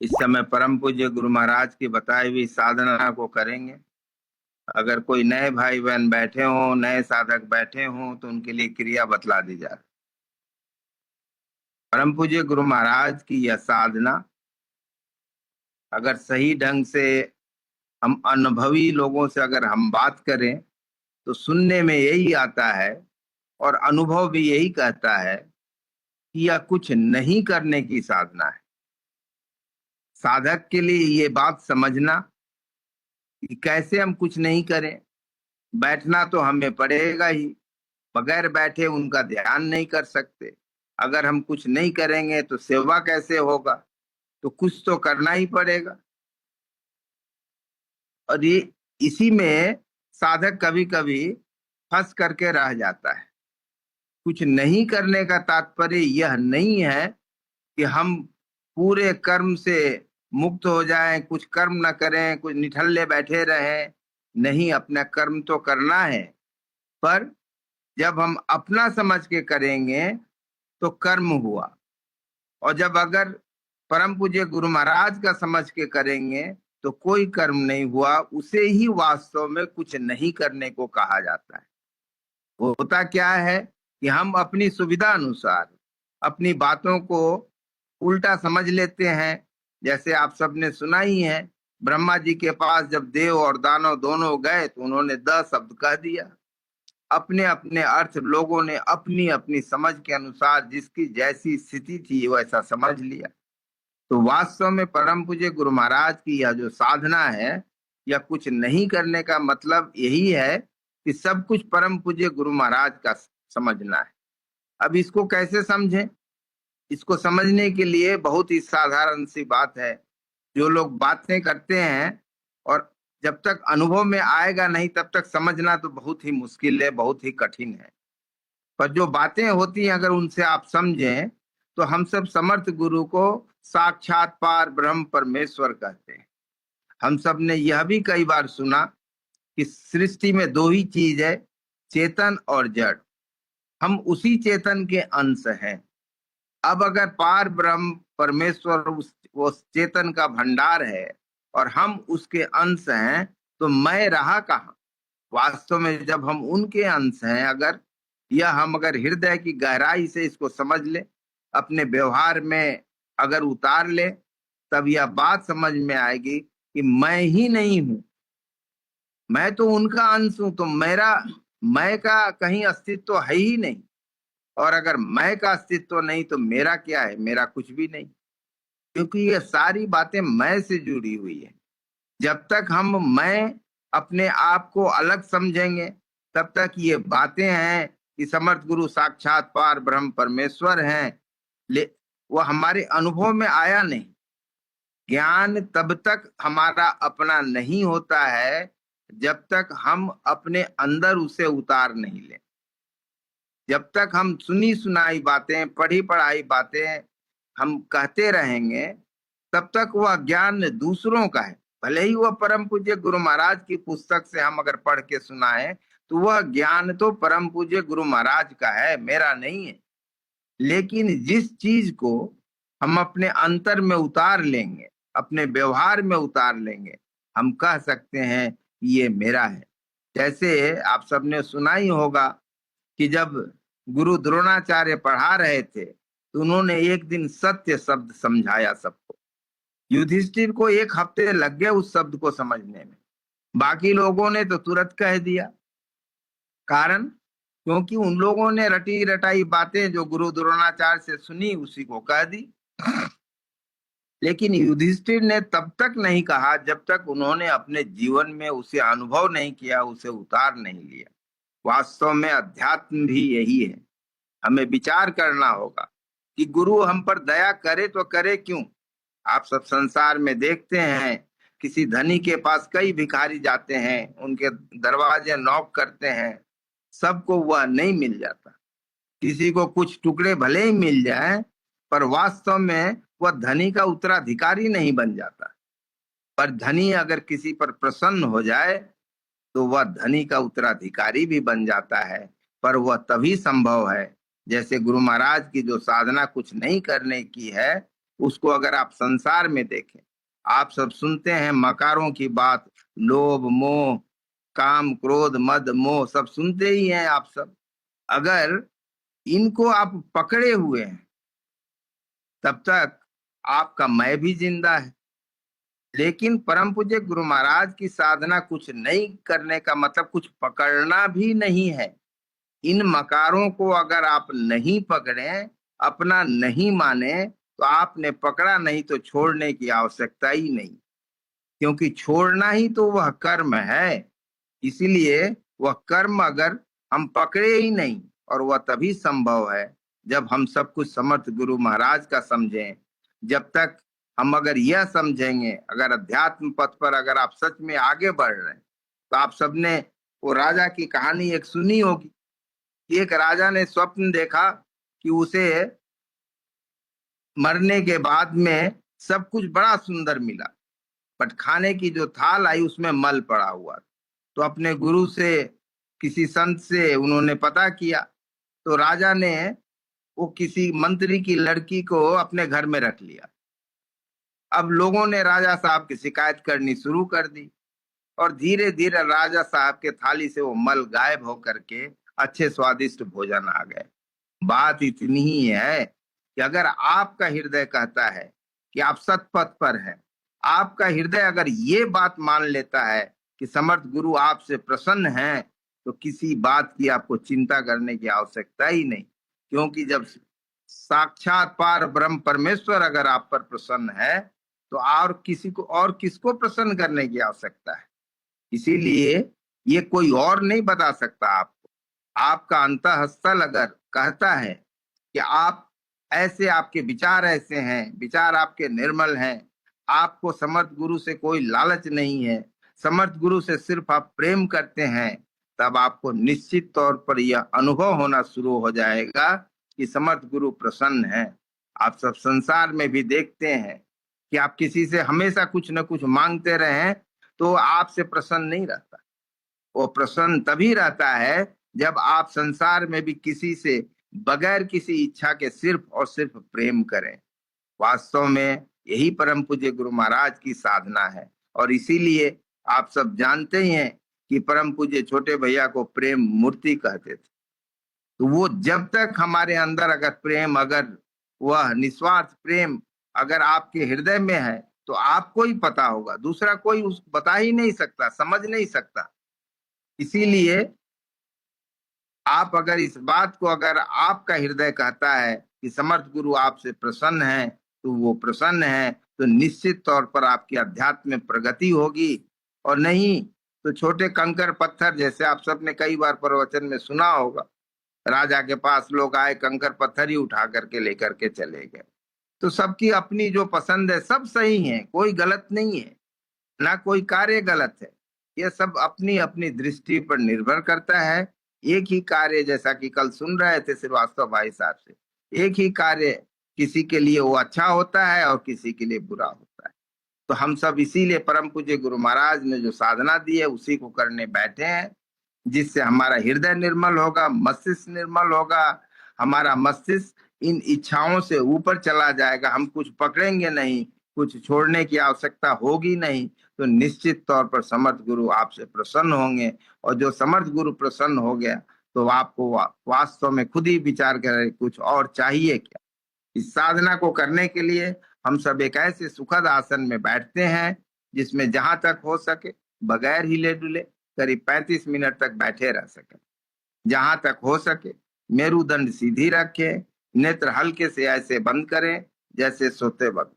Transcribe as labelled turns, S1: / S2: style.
S1: इस समय परम पूज्य गुरु महाराज की बताई हुई साधना को करेंगे। अगर कोई नए भाई बहन बैठे हों, नए साधक बैठे हों, तो उनके लिए क्रिया बतला दी जाए। परम पूज्य गुरु महाराज की यह साधना अगर सही ढंग से हम अनुभवी लोगों से अगर हम बात करें तो सुनने में यही आता है और अनुभव भी यही कहता है कि यह कुछ नहीं करने की साधना है। साधक के लिए ये बात समझना कि कैसे हम कुछ नहीं करें। बैठना तो हमें पड़ेगा ही, बगैर बैठे उनका ध्यान नहीं कर सकते। अगर हम कुछ नहीं करेंगे तो सेवा कैसे होगा? तो कुछ तो करना ही पड़ेगा। और ये इसी में साधक कभी कभी फंस करके रह जाता है। कुछ नहीं करने का तात्पर्य यह नहीं है कि हम पूरे कर्म से मुक्त हो जाएं, कुछ कर्म न करें, कुछ निठल्ले बैठे रहें। नहीं, अपना कर्म तो करना है, पर जब हम अपना समझ के करेंगे तो कर्म हुआ। और जब अगर परम पूज्य गुरु महाराज का समझ के करेंगे तो कोई कर्म नहीं हुआ। उसे ही वास्तव में कुछ नहीं करने को कहा जाता है। होता क्या है कि हम अपनी सुविधा अनुसार अपनी बातों को उल्टा समझ लेते हैं। जैसे आप सबने सुना ही है, ब्रह्मा जी के पास जब देव और दानव दोनों गए तो उन्होंने 10 शब्द कह दिया। अपने अपने अर्थ लोगों ने अपनी अपनी समझ के अनुसार जिसकी जैसी स्थिति थी वैसा समझ लिया। तो वास्तव में परम पूज्य गुरु महाराज की यह जो साधना है, यह कुछ नहीं करने का मतलब यही है कि सब कुछ परम पूज्य गुरु महाराज का समझना है। अब इसको कैसे समझें? इसको समझने के लिए बहुत ही साधारण सी बात है। जो लोग बातें करते हैं और जब तक अनुभव में आएगा नहीं तब तक समझना तो बहुत ही मुश्किल है, बहुत ही कठिन है। पर जो बातें होती हैं अगर उनसे आप समझें तो हम सब समर्थ गुरु को साक्षात पार ब्रह्म परमेश्वर कहते हैं। हम सब ने यह भी कई बार सुना कि सृष्टि में दो ही चीज है, चेतन और जड़। हम उसी चेतन के अंश हैं। अब अगर पार ब्रह्म परमेश्वर वो चेतन का भंडार है और हम उसके अंश हैं, तो मैं रहा कहाँ? वास्तव में जब हम उनके अंश हैं, अगर हम अगर हृदय की गहराई से इसको समझ ले, अपने व्यवहार में अगर उतार ले, तब यह बात समझ में आएगी कि मैं ही नहीं हूं, मैं तो उनका अंश हूं। तो मेरा मैं का कहीं अस्तित्व है ही नहीं। और अगर मैं का अस्तित्व नहीं तो मेरा क्या है? मेरा कुछ भी नहीं, क्योंकि ये सारी बातें मैं से जुड़ी हुई है। जब तक हम मैं अपने आप को अलग समझेंगे तब तक ये बातें हैं कि समर्थ गुरु साक्षात पार ब्रह्म परमेश्वर हैं, ले वो हमारे अनुभव में आया नहीं। ज्ञान तब तक हमारा अपना नहीं होता है जब तक हम अपने अंदर उसे उतार नहीं लें। जब तक हम सुनी सुनाई बातें, पढ़ी पढ़ाई बातें हम कहते रहेंगे, तब तक वह ज्ञान दूसरों का है। भले ही वह परम पूज्य गुरु महाराज की पुस्तक से हम अगर पढ़ के सुनाए तो वह ज्ञान तो परम पूज्य गुरु महाराज का है, मेरा नहीं है। लेकिन जिस चीज को हम अपने अंतर में उतार लेंगे, अपने व्यवहार में उतार लेंगे, हम कह सकते हैं ये मेरा है। जैसे आप सबने सुना ही होगा कि जब गुरु द्रोणाचार्य पढ़ा रहे थे तो उन्होंने एक दिन सत्य शब्द समझाया सबको। युधिष्ठिर को 1 हफ्ते लग गए उस शब्द को समझने में, बाकी लोगों ने तो तुरंत कह दिया। कारण क्योंकि उन लोगों ने रटी रटाई बातें जो गुरु द्रोणाचार्य से सुनी उसी को कह दी। लेकिन युधिष्ठिर ने तब तक नहीं कहा जब तक उन्होंने अपने जीवन में उसे अनुभव नहीं किया, उसे उतार नहीं लिया। वास्तव में अध्यात्म भी यही है। हमें विचार करना होगा कि गुरु हम पर दया करे तो करे क्यों? आप सब संसार में देखते हैं, किसी धनी के पास कई भिखारी जाते हैं, उनके दरवाजे नॉक करते हैं, सबको वह नहीं मिल जाता। किसी को कुछ टुकड़े भले ही मिल जाए, पर वास्तव में वह धनी का उत्तराधिकारी नहीं बन जाता। पर धनी अगर किसी पर प्रसन्न हो जाए तो वह धनी का उत्तराधिकारी भी बन जाता है। पर वह तभी संभव है जैसे गुरु महाराज की जो साधना कुछ नहीं करने की है, उसको अगर आप संसार में देखें, आप सब सुनते हैं मकारों की बात, लोभ मोह काम क्रोध मद मोह, सब सुनते ही हैं आप सब। अगर इनको आप पकड़े हुए हैं तब तक आपका मैं भी जिंदा है। लेकिन परम पूज्य गुरु महाराज की साधना कुछ नहीं करने का मतलब कुछ पकड़ना भी नहीं है। इन मकारों को अगर आप नहीं पकड़े, अपना नहीं माने, तो आपने पकड़ा नहीं तो छोड़ने की आवश्यकता ही नहीं, क्योंकि छोड़ना ही तो वह कर्म है। इसीलिए वह कर्म अगर हम पकड़े ही नहीं, और वह तभी संभव है जब हम सब कुछ समर्थ गुरु महाराज का समझें। जब तक हम अगर यह समझेंगे, अगर अध्यात्म पथ पर अगर आप सच में आगे बढ़ रहे हैं, तो आप सबने वो राजा की कहानी एक सुनी होगी। एक राजा ने स्वप्न देखा कि उसे मरने के बाद में सब कुछ बड़ा सुंदर मिला, बट खाने की जो थाल आई उसमें मल पड़ा हुआ। तो अपने गुरु से, किसी संत से उन्होंने पता किया, तो राजा ने वो किसी मंत्री की लड़की को अपने घर में रख लिया। अब लोगों ने राजा साहब की शिकायत करनी शुरू कर दी, और धीरे धीरे राजा साहब के थाली से वो मल गायब होकर के अच्छे स्वादिष्ट भोजन आ गए। बात इतनी ही है कि अगर आपका हृदय कहता है कि आप सतपथ पर हैं, आपका हृदय अगर ये बात मान लेता है कि समर्थ गुरु आपसे प्रसन्न हैं, तो किसी बात की आपको चिंता करने की आवश्यकता ही नहीं। क्योंकि जब साक्षात पार ब्रह्म परमेश्वर अगर आप पर प्रसन्न है, तो और किसी को और किसको प्रसन्न करने की आवश्यकता है। इसीलिए ये कोई और नहीं बता सकता आपको। आपका अंतःस्थल अगर कहता है कि आप ऐसे, आपके विचार ऐसे हैं, विचार आपके निर्मल हैं, आपको समर्थ गुरु से कोई लालच नहीं है, समर्थ गुरु से सिर्फ आप प्रेम करते हैं, तब आपको निश्चित तौर पर यह अनुभव होना शुरू हो जाएगा कि समर्थ गुरु प्रसन्न है। आप सब संसार में भी देखते हैं कि आप किसी से हमेशा कुछ न कुछ मांगते रहें तो आपसे प्रसन्न नहीं रहता। वो प्रसन्न तभी रहता है जब आप संसार में भी किसी से बगैर किसी इच्छा के सिर्फ और सिर्फ प्रेम करें। वास्तव में यही परम पूज्य गुरु महाराज की साधना है। और इसीलिए आप सब जानते ही हैं कि परम पूज्य छोटे भैया को प्रेम मूर्ति कहते थे। तो वो जब तक हमारे अंदर अगर प्रेम, अगर वह निस्वार्थ प्रेम अगर आपके हृदय में है, तो आपको ही पता होगा, दूसरा कोई उस बता ही नहीं सकता, समझ नहीं सकता। इसीलिए आप अगर इस बात को, अगर आपका हृदय कहता है कि समर्थ गुरु आपसे प्रसन्न है, तो वो प्रसन्न है, तो निश्चित तौर पर आपकी अध्यात्म में प्रगति होगी। और नहीं तो छोटे कंकर पत्थर, जैसे आप सबने कई बार प्रवचन में सुना होगा, राजा के पास लोग आए, कंकर पत्थर ही उठा करके लेकर के चले गए। तो सबकी अपनी जो पसंद है, सब सही है, कोई गलत नहीं है, ना कोई कार्य गलत है। ये सब अपनी अपनी दृष्टि पर निर्भर करता है। एक ही कार्य, जैसा कि कल सुन रहे थे श्रीवास्तव भाई साहब से, एक ही कार्य किसी के लिए वो अच्छा होता है और किसी के लिए बुरा होता है। तो हम सब इसीलिए परम पूज्य गुरु महाराज ने जो साधना दी है उसी को करने बैठे हैं, जिससे हमारा हृदय निर्मल होगा, मस्तिष्क निर्मल होगा, हमारा मस्तिष्क इन इच्छाओं से ऊपर चला जाएगा। हम कुछ पकड़ेंगे नहीं, कुछ छोड़ने की आवश्यकता होगी नहीं, तो निश्चित तौर पर समर्थ गुरु आपसे प्रसन्न होंगे। और जो समर्थ गुरु प्रसन्न हो गया, तो आपको वास्तव में खुद ही विचार करें कुछ और चाहिए क्या। इस साधना को करने के लिए हम सब एक ऐसे सुखद आसन में बैठते हैं जिसमें जहां तक हो सके बगैर हिले डुले करीब 35 मिनट तक बैठे रह सके। जहां तक हो सके मेरुदंड सीधी रखें, नेत्र हल्के से ऐसे बंद करें जैसे सोते वक्त।